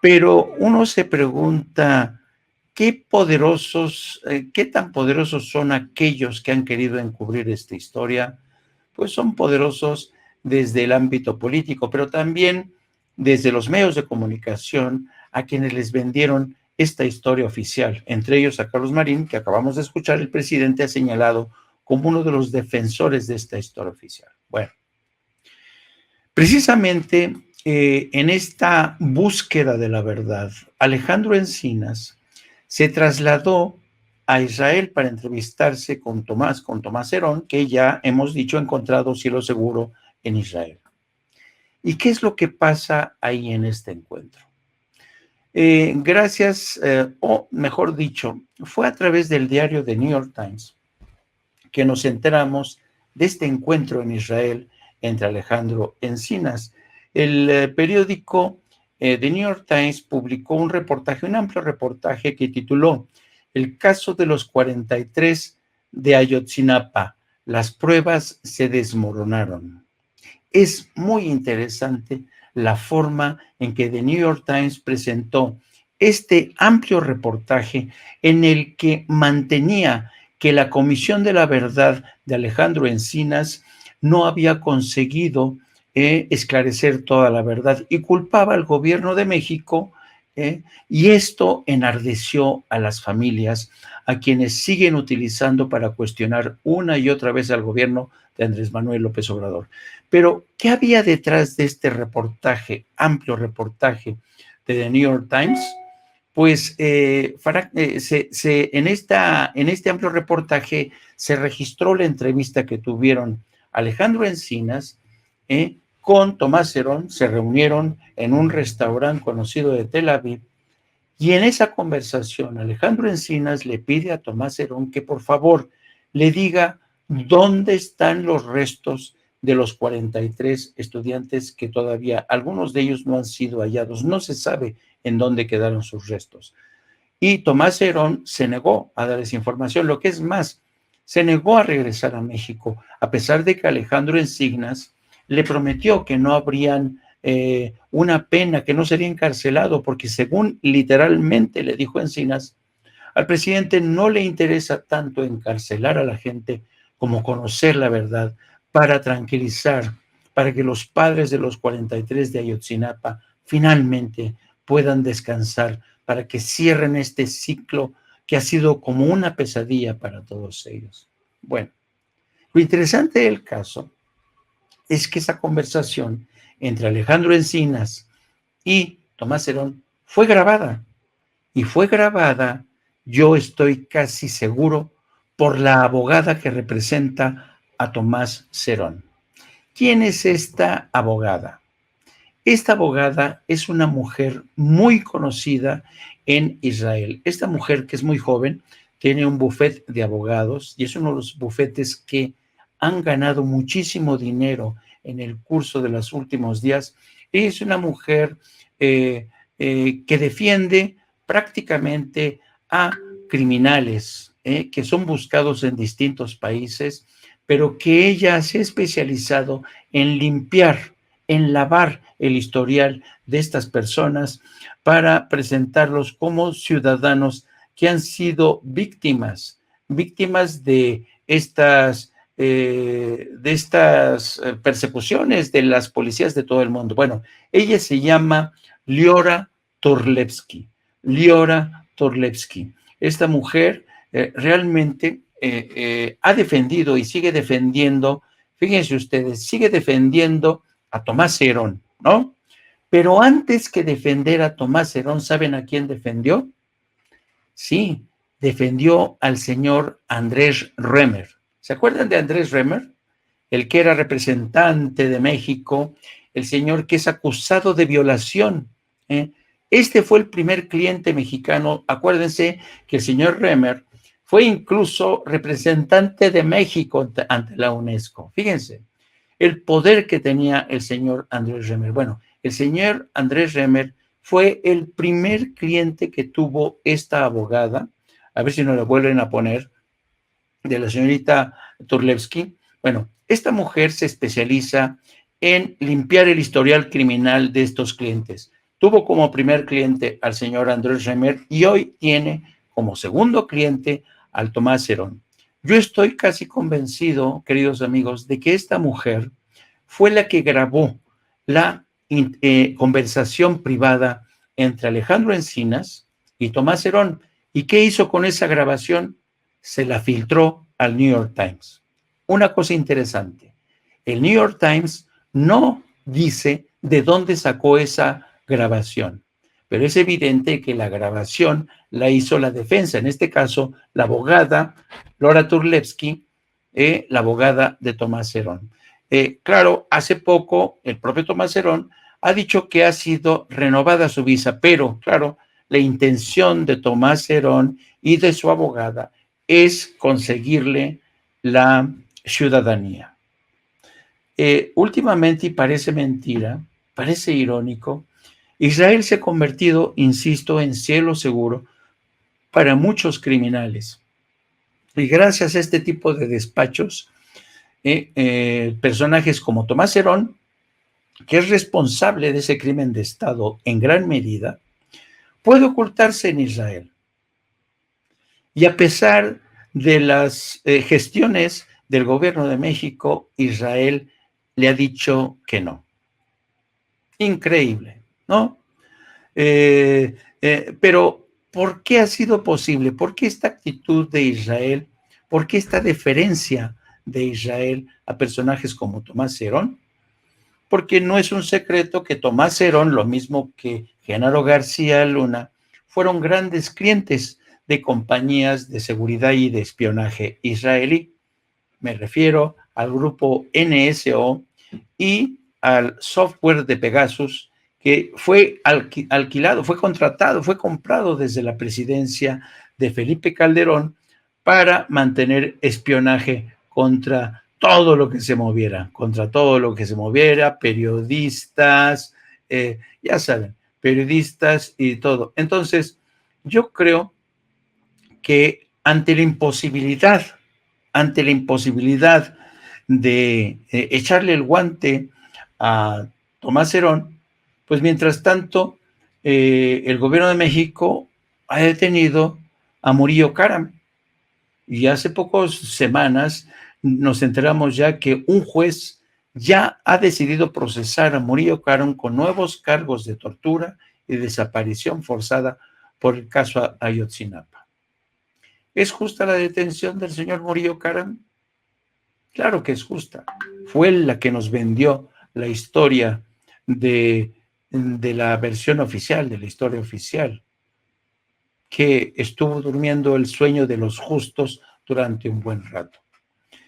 Pero uno se pregunta, qué tan poderosos son aquellos que han querido encubrir esta historia? Pues son poderosos desde el ámbito político, pero también desde los medios de comunicación a quienes les vendieron esta historia oficial, entre ellos a Carlos Marín, que acabamos de escuchar, el presidente ha señalado como uno de los defensores de esta historia oficial. Bueno, precisamente en esta búsqueda de la verdad, Alejandro Encinas se trasladó a Israel para entrevistarse con Tomás Herón, que ya hemos dicho ha encontrado cielo seguro en Israel. ¿Y qué es lo que pasa ahí en este encuentro? O mejor dicho, fue a través del diario The New York Times que nos enteramos de este encuentro en Israel entre Alejandro Encinas. El periódico The New York Times publicó un reportaje, un amplio reportaje que tituló El caso de los 43 de Ayotzinapa. Las pruebas se desmoronaron. Es muy interesante la forma en que The New York Times presentó este amplio reportaje en el que mantenía que la Comisión de la Verdad de Alejandro Encinas no había conseguido esclarecer toda la verdad y culpaba al gobierno de México, y esto enardeció a las familias, a quienes siguen utilizando para cuestionar una y otra vez al gobierno de Andrés Manuel López Obrador. Pero, ¿qué había detrás de este reportaje, amplio reportaje de The New York Times? Pues en este amplio reportaje se registró la entrevista que tuvieron Alejandro Encinas con Tomás Herón. Se reunieron en un restaurante conocido de Tel Aviv, y en esa conversación Alejandro Encinas le pide a Tomás Herón que por favor le diga dónde están los restos de los 43 estudiantes que todavía, algunos de ellos no han sido hallados, no se sabe en dónde quedaron sus restos. Y Tomás Herón se negó a dar esa información, lo que es más, se negó a regresar a México, a pesar de que Alejandro Encinas le prometió que no habrían una pena, que no sería encarcelado, porque según literalmente le dijo Encinas, al presidente no le interesa tanto encarcelar a la gente como conocer la verdad para tranquilizar, para que los padres de los 43 de Ayotzinapa finalmente puedan descansar, para que cierren este ciclo que ha sido como una pesadilla para todos ellos. Bueno, lo interesante del caso es que esa conversación entre Alejandro Encinas y Tomás Herón fue grabada, y fue grabada, yo estoy casi seguro, por la abogada que representa a Tomás Herón. ¿Quién es esta abogada? Esta abogada es una mujer muy conocida en Israel. Esta mujer, que es muy joven, tiene un bufete de abogados y es uno de los bufetes que han ganado muchísimo dinero en el curso de los últimos días. Es una mujer que defiende prácticamente a criminales que son buscados en distintos países, pero que ella se ha especializado en limpiar, en lavar el historial de estas personas para presentarlos como ciudadanos que han sido víctimas de estas persecuciones de las policías de todo el mundo. Bueno, ella se llama Liora Torlevsky. Liora Torlevsky. Esta mujer realmente ha defendido y sigue defendiendo, fíjense ustedes, sigue defendiendo a Tomás Herón, ¿no? Pero antes que defender a Tomás Herón, ¿saben a quién defendió? Sí, defendió al señor Andrés Remer. ¿Se acuerdan de Andrés Remer? El que era representante de México, el señor que es acusado de violación. ¿eh? Este fue el primer cliente mexicano. Acuérdense que el señor Remer fue incluso representante de México ante la UNESCO. Fíjense el poder que tenía el señor Andrés Remer. Bueno, el señor Andrés Remer fue el primer cliente que tuvo esta abogada, a ver si nos la vuelven a poner, de la señorita Turlevsky. Bueno, esta mujer se especializa en limpiar el historial criminal de estos clientes. Tuvo como primer cliente al señor Andrés Remer y hoy tiene como segundo cliente al Tomás Herón. Yo estoy casi convencido, queridos amigos, de que esta mujer fue la que grabó la conversación privada entre Alejandro Encinas y Tomás Herón. ¿Y qué hizo con esa grabación? Se la filtró al New York Times. Una cosa interesante, el New York Times no dice de dónde sacó esa grabación, pero es evidente que la grabación la hizo la defensa, en este caso la abogada Laura Turlewski, la abogada de Tomás Herón. Claro, hace poco el propio Tomás Herón ha dicho que ha sido renovada su visa, pero claro, la intención de Tomás Herón y de su abogada es conseguirle la ciudadanía. Últimamente, y parece mentira, parece irónico, Israel se ha convertido, insisto, en cielo seguro para muchos criminales. Y gracias a este tipo de despachos, personajes como Tomás Herón, que es responsable de ese crimen de Estado en gran medida, puede ocultarse en Israel. Y a pesar de las gestiones del gobierno de México, Israel le ha dicho que no. Increíble, ¿no? Pero, ¿por qué ha sido posible? ¿Por qué esta actitud de Israel? ¿Por qué esta deferencia de Israel a personajes como Tomás Herón? Porque no es un secreto que Tomás Herón, lo mismo que Genaro García Luna, fueron grandes clientes de compañías de seguridad y de espionaje israelí. Me refiero al grupo NSO y al software de Pegasus, que fue alquilado, fue contratado, fue comprado desde la presidencia de Felipe Calderón para mantener espionaje contra todo lo que se moviera, periodistas, ya saben, periodistas y todo. Entonces, yo creo que ante la imposibilidad de echarle el guante a Tomás Herón, pues mientras tanto, el gobierno de México ha detenido a Murillo Karam. Y hace pocas semanas nos enteramos ya que un juez ya ha decidido procesar a Murillo Karam con nuevos cargos de tortura y desaparición forzada por el caso Ayotzinapa. ¿Es justa la detención del señor Murillo Karam? Claro que es justa. Fue la que nos vendió la historia de la versión oficial, de la historia oficial, que estuvo durmiendo el sueño de los justos durante un buen rato.